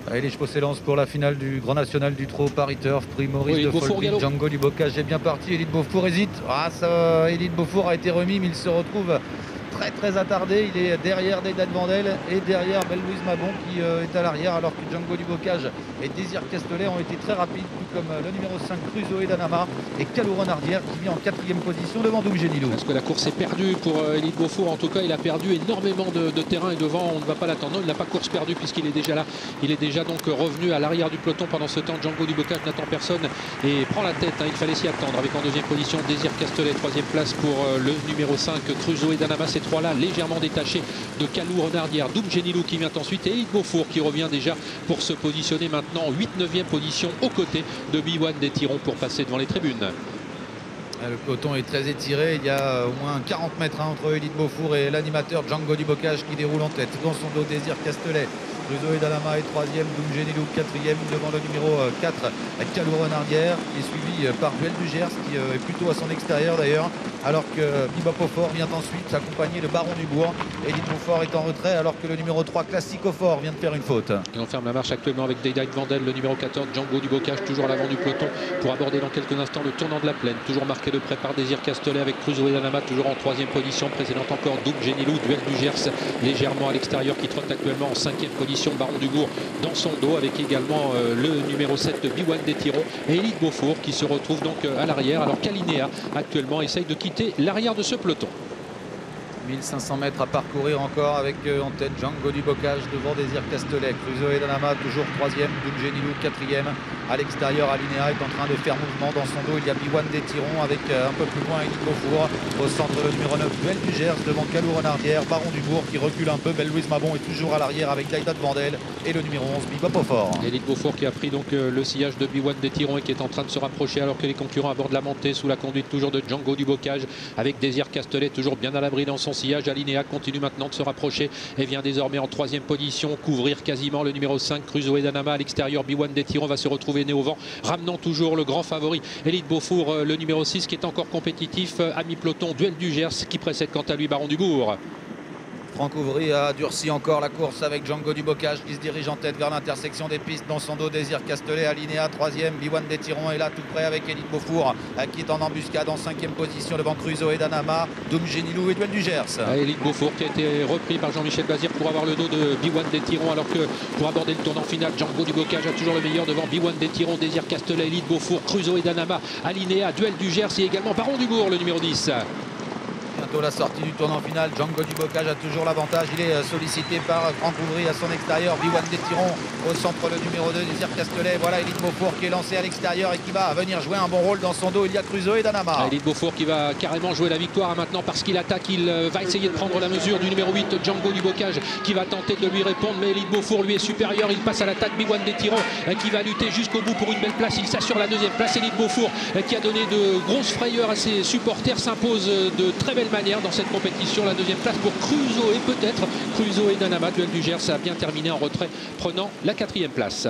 Allez, les chevaux s'élancent pour la finale du Grand National du Trot Paris Turf. Prix Maurice Oui, de Beaufour, Folville, galop. Django du Bocage est bien parti. Élite Beaufour hésite. Élite Beaufour a été remis, mais il se retrouve très attardé. Il est derrière Deidad Vandel et derrière Belle-Louise Mabon qui est à l'arrière, alors que Django du Bocage et Désir Castelet ont été très rapides, tout comme le numéro 5 Crusoe Danama et Calou Renardière qui vient en 4e position devant Doum Génilou. Parce que la course est perdue pour Élite Beaufour. En tout cas, il a perdu énormément de terrain et devant, on ne va pas l'attendre. Non, il n'a pas course perdue puisqu'il est déjà là. Il est déjà donc revenu à l'arrière du peloton. Pendant ce temps, Django du Bocage n'attend personne et prend la tête. Il fallait s'y attendre. Avec en 2e position Désir Castelet, 3e place pour le numéro 5 Crusoe Danama. Ces trois-là légèrement détachés de Calou Renardière, Doum Génilou qui vient ensuite et Élite Beaufour qui revient déjà pour se positionner maintenant en 8-9e position aux côtés de Biwan des Tirons pour passer devant les tribunes. Le peloton est très étiré, il y a au moins 40 mètres entre Élite Beaufour et l'animateur Django du Bocage qui déroule en tête. Dans son dos, Désir Castelet. Crusoe Danama est 3e, Doum Génilou 4e, devant le numéro 4, Calou Renardière, qui est suivi par Duel du Gers, qui est plutôt à son extérieur d'ailleurs, alors que Biba Beaufort vient ensuite accompagner le Baron du Bourg. Élite Beaufort est en retrait, alors que le numéro 3, Classico Fort, vient de faire une faute. Et on ferme la marche actuellement avec Deidad Vandel, le numéro 14, Django du Bocage, toujours à l'avant du peloton, pour aborder dans quelques instants le tournant de la plaine. Toujours marqué de près par Désir Castelet avec Crusoe Danama, toujours en 3e position, précédent encore Doum Génilou, Duel du Gers, légèrement à l'extérieur, qui trotte actuellement en 5e position, Baron du Bourg dans son dos, avec également le numéro 7 de Biwan des Tirons et Élite Beaufour qui se retrouve donc à l'arrière, alors qu'Alinéa actuellement essaye de quitter l'arrière de ce peloton. 1500 mètres à parcourir encore avec en tête Django du Bocage devant Désir Castelet. Crusoe Danama toujours 3e, Doum Génilou 4e. À l'extérieur, Alinéa est en train de faire mouvement. Dans son dos, il y a Biwan des Tirons avec un peu plus loin Élite Beaufour. Au centre, le numéro 9, Duel du Gers devant Calou Renardière. Baron du Bourg qui recule un peu. Belle-Louise Mabon est toujours à l'arrière avec Deidad Vandel et le numéro 11, Biba Beaufort. Élite Beaufour qui a pris donc le sillage de Biwan des Tirons et qui est en train de se rapprocher alors que les concurrents abordent la montée sous la conduite toujours de Django du Bocage avec Désir Castelet toujours bien à l'abri dans son sillage. Alinéa continue maintenant de se rapprocher et vient désormais en 3e position couvrir quasiment le numéro 5 Crusoe Danama. À l'extérieur, Biwan des Tirons va se retrouver né au vent, ramenant toujours le grand favori Élite Beaufour, le numéro 6 qui est encore compétitif à mi-peloton. Duel du Gers qui précède quant à lui Baron du Bourg. Franck Ouvry a durci encore la course avec Django du Bocage qui se dirige en tête vers l'intersection des pistes. Dans son dos, Désir Castelet, Alinéa 3e, Biwan des Tirons est là tout près avec Élite Beaufour qui est en embuscade en 5e position devant Crusoe Danama, Doum Génilou et Duel du Gers. Élite Beaufour qui a été repris par Jean-Michel Bazir pour avoir le dos de Biwan des Tirons, alors que pour aborder le tournant final, Django du Bocage a toujours le meilleur devant Biwan des Tirons, Désir Castelet, Élite Beaufour, Crusoe Danama, Alinéa, Duel du Gers et également Baron du Bourg, le numéro 10. Bientôt la sortie du tournant final. Django du Bocage a toujours l'avantage. Il est sollicité par Franck Ouvry à son extérieur. Biwan des Tirons au centre, le numéro 2, Désir Castelet. Voilà Élite Beaufour qui est lancé à l'extérieur et qui va venir jouer un bon rôle. Dans son dos, il y a Crusoe Danama. Élite Beaufour qui va carrément jouer la victoire maintenant parce qu'il attaque. Il va essayer de prendre la mesure du numéro 8, Django du Bocage, qui va tenter de lui répondre. Mais Élite Beaufour lui est supérieur. Il passe à l'attaque. Biwan des Tirons qui va lutter jusqu'au bout pour une belle place. Il s'assure la 2e place. Élite Beaufour qui a donné de grosses frayeurs à ses supporters s'impose de très belle manière dans cette compétition. La 2e place pour Crusoe et peut-être Crusoe et Danama. Duel du Gers a bien terminé en retrait, prenant la 4e place.